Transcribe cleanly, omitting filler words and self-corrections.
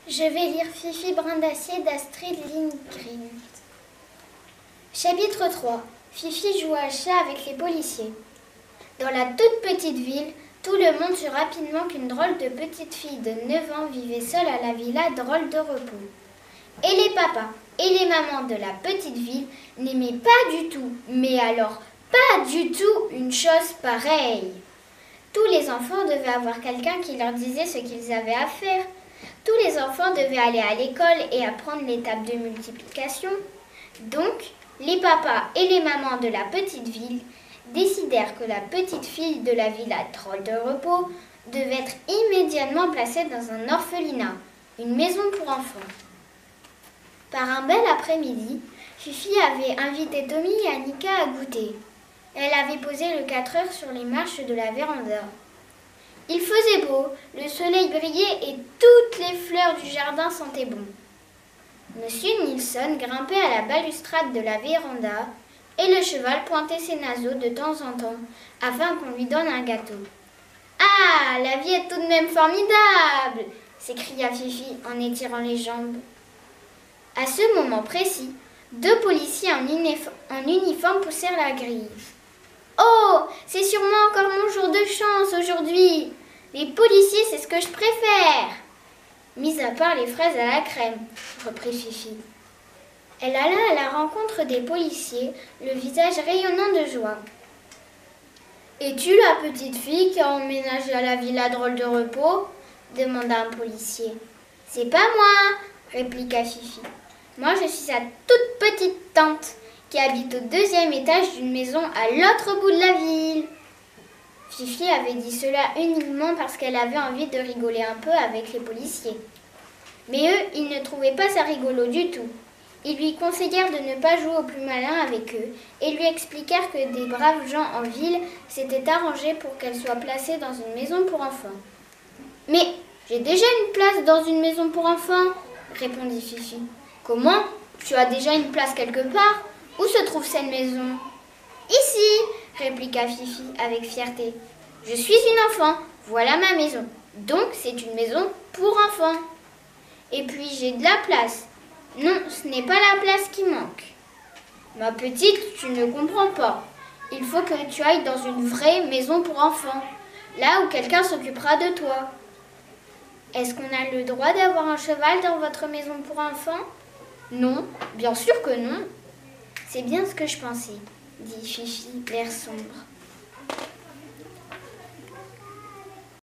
Je vais lire Fifi Brin d'Acier d'Astrid Lindgren. Chapitre 3. Fifi joue à chat avec les policiers. Dans la toute petite ville, tout le monde sut rapidement qu'une drôle de petite fille de 9 ans vivait seule à la villa Drôle de Repos. Et les papas et les mamans de la petite ville n'aimaient pas du tout, mais alors pas du tout, une chose pareille. Tous les enfants devaient avoir quelqu'un qui leur disait ce qu'ils avaient à faire. Tous les enfants devaient aller à l'école et apprendre l'étape de multiplication. Donc, les papas et les mamans de la petite ville décidèrent que la petite fille de la villa Drôle de Repos devait être immédiatement placée dans un orphelinat, une maison pour enfants. Par un bel après-midi, Fifi avait invité Tommy et Annika à goûter. Elle avait posé le 4 heures sur les marches de la véranda. Il faisait beau, le soleil brillait et toutes les fleurs du jardin sentaient bon. Monsieur Nilsson grimpait à la balustrade de la véranda et le cheval pointait ses naseaux de temps en temps afin qu'on lui donne un gâteau. « Ah, la vie est tout de même formidable !» s'écria Fifi en étirant les jambes. À ce moment précis, 2 policiers en uniforme poussèrent la grille. « Oh, c'est sûrement encore mon jour de chance aujourd'hui. Les policiers, c'est ce que je préfère. » Mis à part les fraises à la crème, reprit Fifi. Elle alla à la rencontre des policiers, le visage rayonnant de joie. « Es-tu la petite fille qui a emménagé à la villa Drôle de Repos ?» demanda un policier. « C'est pas moi, » répliqua Fifi. « Moi, je suis sa toute petite tante qui habite au 2e étage d'une maison à l'autre bout de la ville. » Fifi avait dit cela uniquement parce qu'elle avait envie de rigoler un peu avec les policiers. Mais eux, ils ne trouvaient pas ça rigolo du tout. Ils lui conseillèrent de ne pas jouer au plus malin avec eux et lui expliquèrent que des braves gens en ville s'étaient arrangés pour qu'elle soit placée dans une maison pour enfants. « Mais j'ai déjà une place dans une maison pour enfants, » répondit Fifi. « Comment? Tu as déjà une place quelque part? Où se trouve cette maison? »« Ici, » répliqua Fifi avec fierté. « Je suis une enfant, voilà ma maison. Donc c'est une maison pour enfants. Et puis j'ai de la place. Non, ce n'est pas la place qui manque. »« Ma petite, tu ne comprends pas. Il faut que tu ailles dans une vraie maison pour enfants, là où quelqu'un s'occupera de toi. »« Est-ce qu'on a le droit d'avoir un cheval dans votre maison pour enfants? »« Non, bien sûr que non. »« C'est bien ce que je pensais, » dit Fifi, l'air sombre.